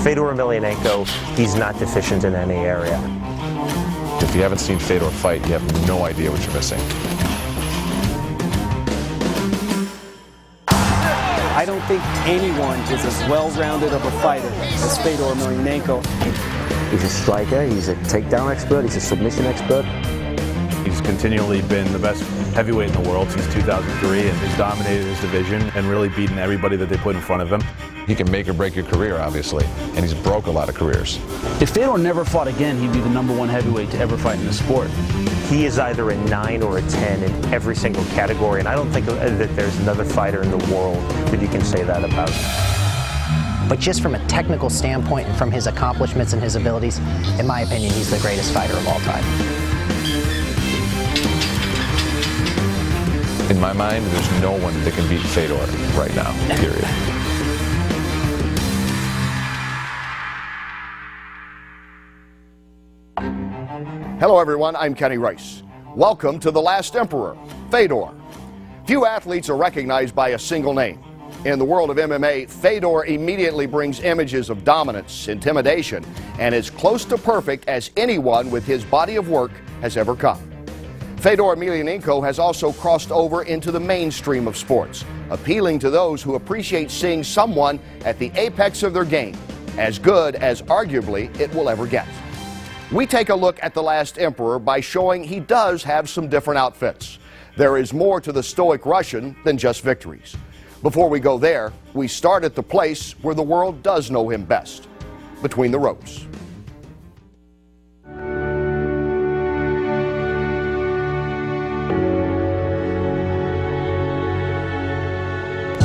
Fedor Emelianenko, he's not deficient in any area. If you haven't seen Fedor fight, you have no idea what you're missing. I don't think anyone is as well-rounded of a fighter as Fedor Emelianenko. He's a striker, he's a takedown expert, he's a submission expert. He's continually been the best heavyweight in the world since 2003 and has dominated his division and really beaten everybody that they put in front of him. He can make or break your career, obviously, and he's broke a lot of careers. If Fedor never fought again, he'd be the #1 heavyweight to ever fight in the sport. He is either a 9 or a 10 in every single category, and I don't think that there's another fighter in the world that you can say that about. But just from a technical standpoint and from his accomplishments and his abilities, in my opinion, he's the greatest fighter of all time. In my mind, there's no one that can beat Fedor right now, period. Hello everyone, I'm Kenny Rice. Welcome to The Last Emperor, Fedor. Few athletes are recognized by a single name. In the world of MMA, Fedor immediately brings images of dominance, intimidation, and is close to perfect as anyone with his body of work has ever come. Fedor Emelianenko has also crossed over into the mainstream of sports, appealing to those who appreciate seeing someone at the apex of their game, as good as arguably it will ever get. We take a look at The Last Emperor by showing he does have some different outfits. There is more to the stoic Russian than just victories. Before we go there, we start at the place where the world does know him best, between the ropes.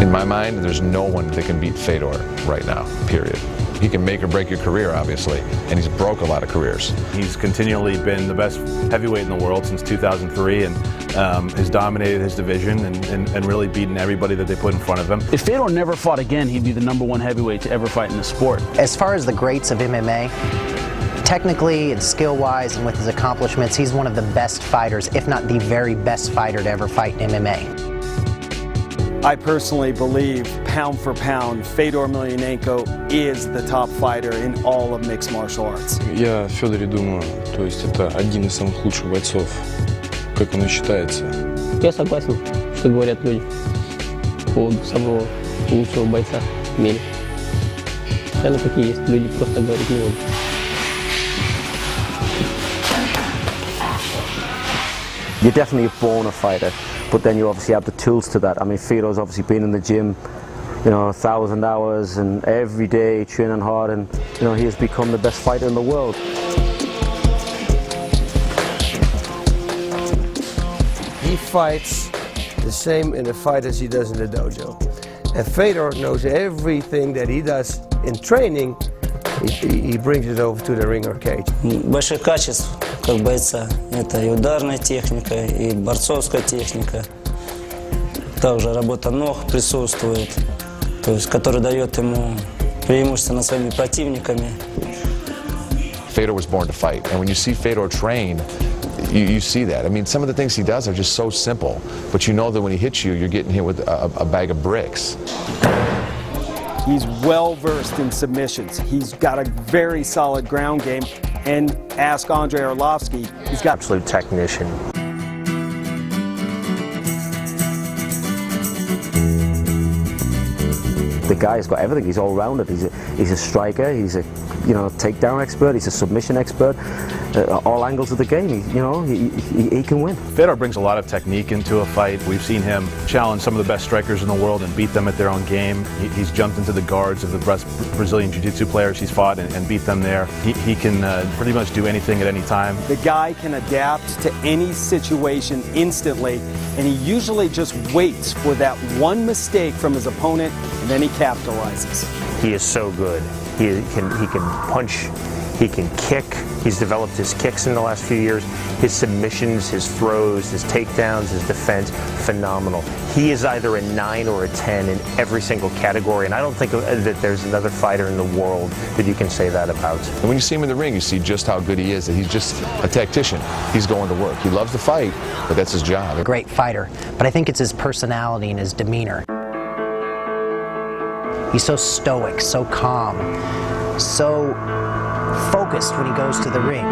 In my mind, there's no one that can beat Fedor right now, period. He can make or break your career, obviously, and he's broke a lot of careers. He's continually been the best heavyweight in the world since 2003 and has dominated his division and really beaten everybody that they put in front of him. If Fedor never fought again, he'd be the #1 heavyweight to ever fight in the sport. As far as the greats of MMA, technically and skill-wise and with his accomplishments, he's one of the best fighters, if not the very best fighter to ever fight in MMA. I personally believe, pound for pound, Fedor Emelianenko is the top fighter in all of mixed martial arts. Я о Федоре думаю, то есть это один из самых лучших бойцов, как он и считается. Я согласен, что говорят люди по поводу самого лучшего бойца в мире. Оно как и есть, люди просто говорить не будут. You're definitely a born fighter, but then you obviously have the tools to that. I mean, Fedor's obviously been in the gym, 1,000 hours and every day training hard, and he has become the best fighter in the world. He fights the same in a fight as he does in the dojo. And Fedor knows everything that he does in training, he brings it over to the ring or cage. Больших качеств как бойца это и ударная техника, и борцовская техника. Также работа ног присутствует, то есть, которая дает ему преимущество над своими противниками. Fedor was born to fight, and when you see Fedor train, you see that. I mean, some of the things he does are just so simple, but you know that when he hits you, you're getting hit with a bag of bricks. He's well-versed in submissions. He's got a very solid ground game. And ask Andrei Arlovsky, he's got absolute technician. The guy's got everything. He's all-rounded. He's a striker. He's a takedown expert. He's a submission expert. All angles of the game. He can win. Fedor brings a lot of technique into a fight. We've seen him challenge some of the best strikers in the world and beat them at their own game. He's jumped into the guards of the Brazilian Jiu-Jitsu players he's fought and beat them there. He can pretty much do anything at any time. The guy can adapt to any situation instantly, and he usually just waits for that one mistake from his opponent, and then he capitalizes. He is so good. He can punch, he can kick. He's developed his kicks in the last few years. His submissions, his throws, his takedowns, his defense, phenomenal. He is either a 9 or a 10 in every single category, and I don't think that there's another fighter in the world that you can say that about. And when you see him in the ring, you see just how good he is, that he's just a tactician. He's going to work. He loves to fight, but that's his job. A great fighter, but I think it's his personality and his demeanor. He's so stoic, so calm. so focused when he goes to the ring.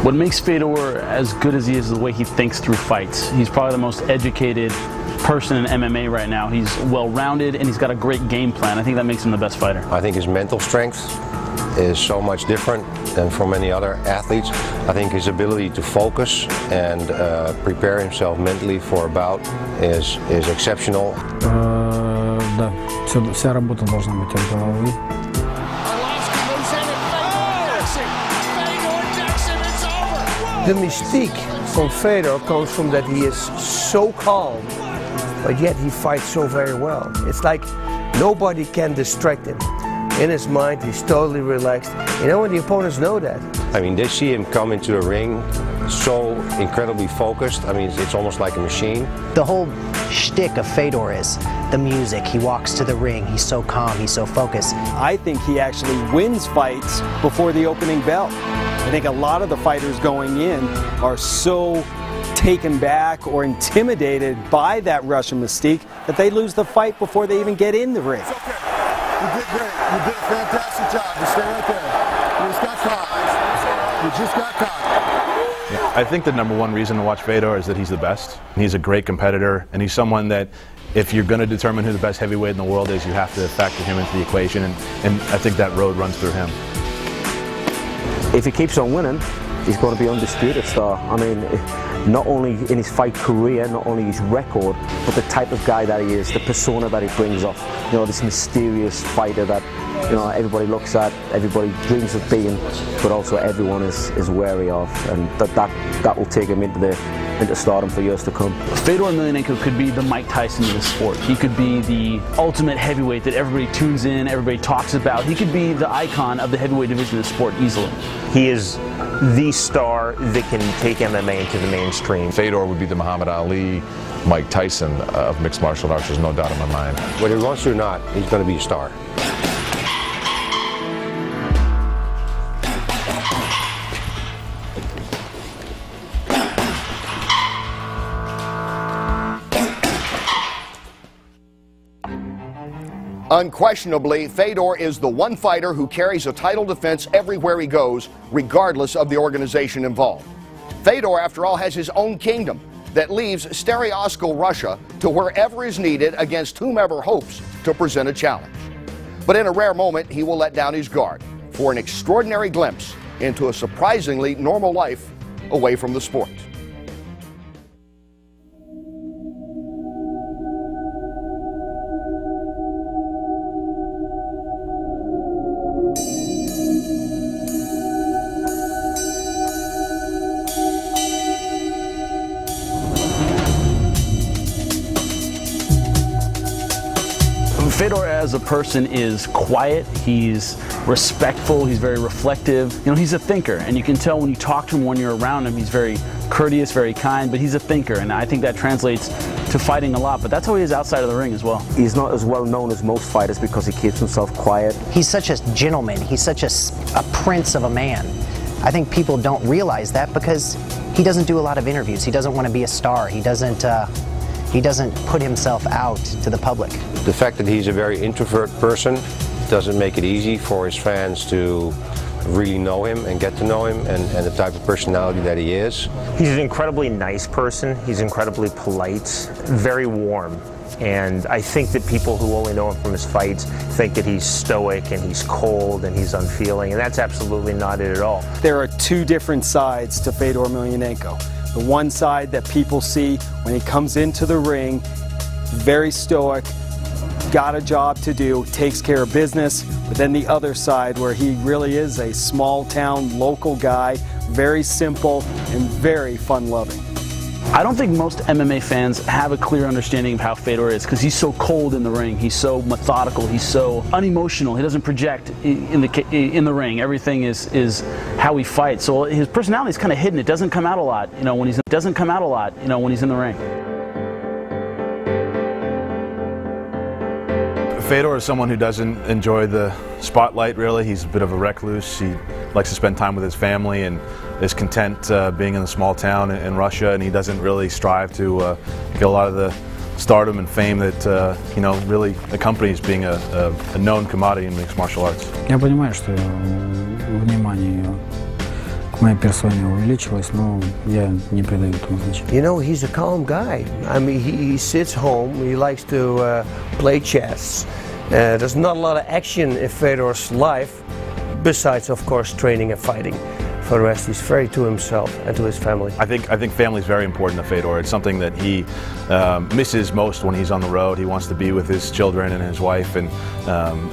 What makes Fedor as good as he is the way he thinks through fights. He's probably the most educated person in MMA right now. He's well-rounded and he's got a great game plan. I think that makes him the best fighter. I think his mental strength is so much different than from many other athletes. I think his ability to focus and prepare himself mentally for a bout is exceptional. Да, вся работа должна быть от головы. The mystique from Fedor comes from that he is so calm, but yet he fights so very well. It's like nobody can distract him. In his mind, he's totally relaxed. You know, when the opponents know that. I mean, they see him come into the ring so incredibly focused. I mean, it's almost like a machine. The whole shtick of Fedor is the music. He walks to the ring, he's so calm, he's so focused. I think he actually wins fights before the opening bell. I think a lot of the fighters going in are so taken back or intimidated by that Russian mystique that they lose the fight before they even get in the ring. It's okay. You did great. You did a fantastic job. Just stay right there. You just got caught. You just got caught. Yeah, I think the #1 reason to watch Fedor is that he's the best. He's a great competitor, and he's someone that if you're going to determine who the best heavyweight in the world is, you have to factor him into the equation, and I think that road runs through him. If he keeps on winning, he's going to be undisputed star. I mean, not only in his fight career, not only his record, but the type of guy that he is, the persona that he brings off. You know, this mysterious fighter that, you know, everybody looks at, everybody dreams of being, but also everyone is wary of, and that will take him into stardom for years to come. Fedor Emelianenko could be the Mike Tyson of the sport. He could be the ultimate heavyweight that everybody tunes in, everybody talks about. He could be the icon of the heavyweight division of the sport easily. He is the star that can take MMA into the mainstream. Fedor would be the Muhammad Ali, Mike Tyson of mixed martial arts, there's no doubt in my mind. Whether he wants to or not, he's going to be a star. Unquestionably, Fedor is the one fighter who carries a title defense everywhere he goes, regardless of the organization involved. Fedor, after all, has his own kingdom that leaves Stereoskal, Russia, to wherever is needed against whomever hopes to present a challenge. But in a rare moment, he will let down his guard for an extraordinary glimpse into a surprisingly normal life away from the sport. Fedor as a person is quiet, he's respectful, he's very reflective. You know, he's a thinker, and you can tell when you talk to him, when you're around him, he's very courteous, very kind, but he's a thinker, and I think that translates to fighting a lot, but that's how he is outside of the ring as well. He's not as well known as most fighters because he keeps himself quiet. He's such a gentleman, he's such a prince of a man. I think people don't realize that because he doesn't do a lot of interviews, he doesn't want to be a star, he doesn't put himself out to the public. The fact that he's a very introvert person doesn't make it easy for his fans to really know him and get to know him and the type of personality that he is. He's an incredibly nice person. He's incredibly polite, very warm. And I think that people who only know him from his fights think that he's stoic and he's cold and he's unfeeling, and that's absolutely not it at all. There are two different sides to Fedor Emelianenko. The one side that people see when he comes into the ring, very stoic, got a job to do, takes care of business, but then the other side where he really is a small town local guy, very simple and very fun-loving. I don't think most MMA fans have a clear understanding of how Fedor is because he's so cold in the ring, he's so methodical, he's so unemotional, he doesn't project in the ring. Everything is how he fights. So his personality is kind of hidden. It doesn't come out a lot, you know, when he's in the ring. Fedor is someone who doesn't enjoy the spotlight, really. He's a bit of a recluse. He likes to spend time with his family and is content being in a small town in Russia, and he doesn't really strive to get a lot of the stardom and fame that you know, really accompanies being a known commodity in mixed martial arts. Я понимаю, что внимание к моей персоне увеличилось, но я не придаю этому значения. You know, he's a calm guy. I mean, he sits home, he likes to play chess. There's not a lot of action in Fedor's life, besides, of course, training and fighting. For the rest, he's very to himself and to his family. I think family is very important to Fedor. It's something that he misses most when he's on the road. He wants to be with his children and his wife, and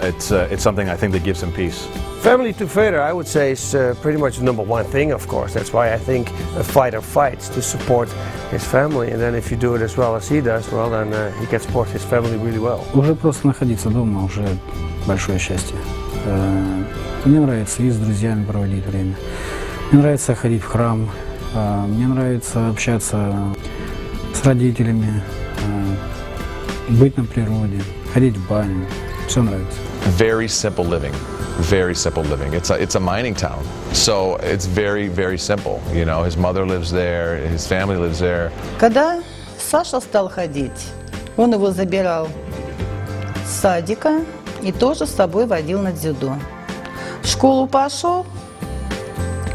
it's something I think that gives him peace. Family to Fedor, I would say, is pretty much the number one thing, of course. That's why I think a fighter fights to support his family. And then if you do it as well as he does, well, then he can support his family really well. Уже просто находиться дома уже большое счастье. Мне нравится и с друзьями проводить время. Мне нравится ходить в храм. Мне нравится общаться с родителями, быть на природе, ходить в баню. Все нравится. Very simple living. Very simple living. It's a mining town, so it's very, very simple. You know, his mother lives there, his family lives there. Когда Саша стал ходить, он его забирал с садика и тоже с собой водил на дзюдо. В школу пошел,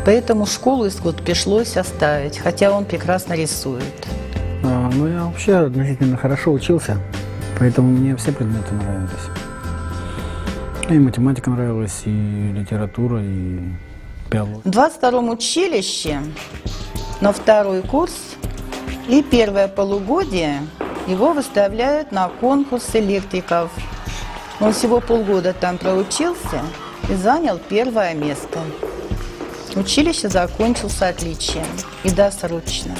поэтому школу пришлось оставить, хотя он прекрасно рисует. Ну, я вообще относительно хорошо учился, поэтому мне все предметы нравились. И математика нравилась, и литература, и биология. В 22-м училище на второй курс и первое полугодие его выставляют на конкурс электриков. Он всего полгода там проучился и занял первое место. Училище закончил с отличием и досрочно,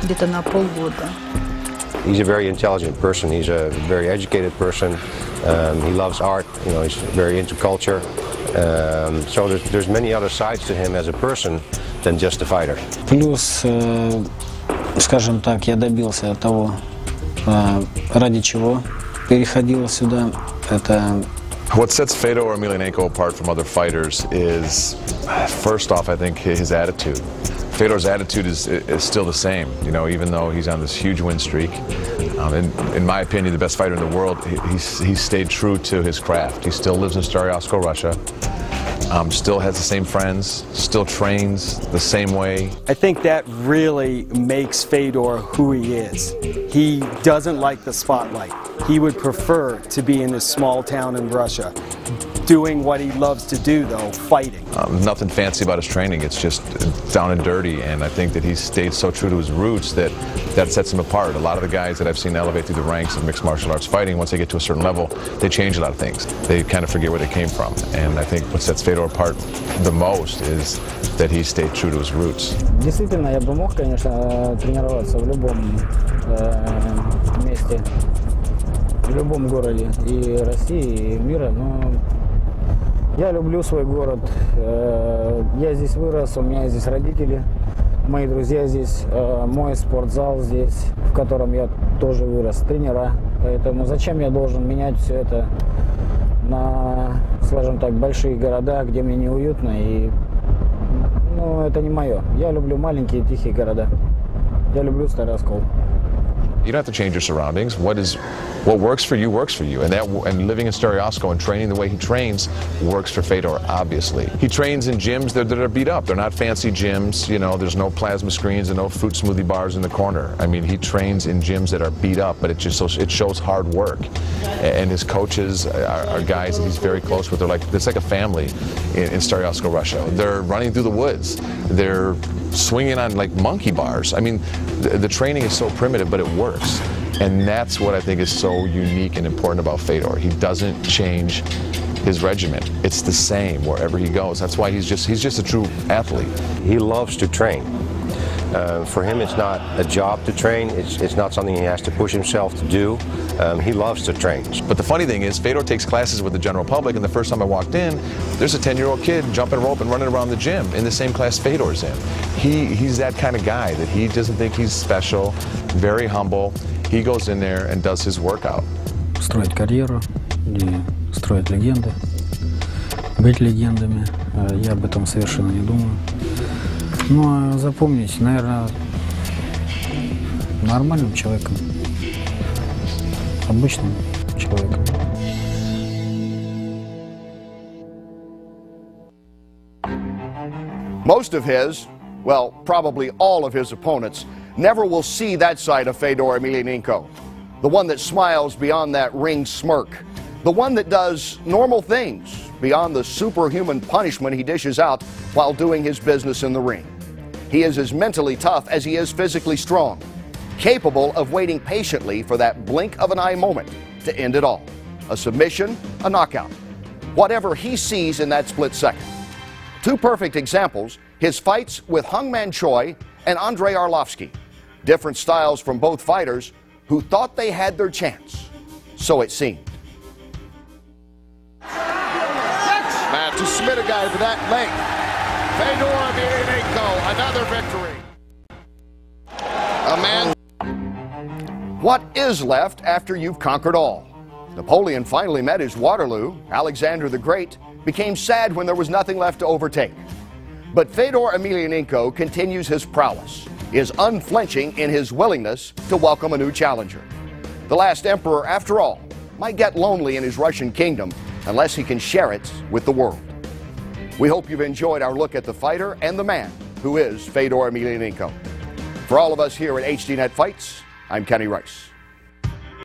где-то на полгода. He's a very intelligent person. He's a very educated person. He loves art. You know, he's very into culture. So there's many other sides to him as a person than just a fighter. Плюс, скажем так, я добился того, ради чего переходил сюда. Это What sets Fedor Emelianenko apart from other fighters is, first off, I think his attitude. Fedor's attitude is still the same, you know, even though he's on this huge win streak. In my opinion, the best fighter in the world, he stayed true to his craft. He still lives in Staryasko, Russia. Still has the same friends, still trains the same way. I think that really makes Fedor who he is. He doesn't like the spotlight. He would prefer to be in this small town in Russia, doing what he loves to do, though, fighting. Nothing fancy about his training. It's just down and dirty, and I think that he's stayed so true to his roots that sets him apart. A lot of the guys that I've seen elevate through the ranks of mixed martial arts fighting, once they get to a certain level, they change a lot of things. They kind of forget where they came from, and I think what sets Fedor apart the most is that he stayed true to his roots. действительно, я бы мог, конечно, тренироваться в любом месте, в любом городе и России, и мира, но я люблю свой город. Я здесь вырос, у меня здесь родители, мои друзья здесь, мой спортзал здесь, в котором я тоже вырос, тренера. Поэтому зачем я должен менять все это на, скажем так, большие города, где мне неуютно, и ну, это не мое. Я люблю маленькие тихие города. Я люблю Старый Оскол. You don't have to change your surroundings. What works for you works for you, and living in Staryasko and training the way he trains works for Fedor. Obviously, he trains in gyms that are beat up. They're not fancy gyms. You know, there's no plasma screens and no fruit smoothie bars in the corner. I mean, he trains in gyms that are beat up, but it shows hard work. And his coaches are guys that he's very close with. It's like a family in Staryasko, Russia. They're running through the woods. They're swinging on like monkey bars. I mean, the training is so primitive, but it works. And that's what I think is so unique and important about Fedor. He doesn't change his regimen. It's the same wherever he goes. That's why he's just a true athlete. He loves to train. For him, it's not a job to train. It's not something he has to push himself to do. He loves to train. But the funny thing is, Fedor takes classes with the general public, and the first time I walked in, there's a 10-year-old kid jumping rope and running around the gym in the same class Fedor's in. He's that kind of guy that he doesn't think he's special, very humble. He goes in there and does his workout. Строить карьеру и строить легенды, быть легендами, я об этом совершенно не думаю. Ну, а запомнить, наверное, нормальным человеком. обычным человеком. Most of his, well, probably all of his opponents never will see that side of Fedor Emelianenko. The one that smiles beyond that ring smirk. The one that does normal things beyond the superhuman punishment he dishes out while doing his business in the ring. He is as mentally tough as he is physically strong, capable of waiting patiently for that blink of an eye moment to end it all. A submission, a knockout. Whatever he sees in that split second. Two perfect examples, his fights with Hungman Choi and Andrei Arlovsky. Different styles from both fighters who thought they had their chance. So it seemed. Man, to submit a guy to that length. Fedor Emelianenko, another victory. A man. What is left after you've conquered all? Napoleon finally met his Waterloo. Alexander the Great became sad when there was nothing left to overtake. But Fedor Emelianenko continues his prowess, is unflinching in his willingness to welcome a new challenger. The last emperor, after all, might get lonely in his Russian kingdom unless he can share it with the world. We hope you've enjoyed our look at the fighter and the man who is Fedor Emelianenko. For all of us here at HDNet Fights, I'm Kenny Rice.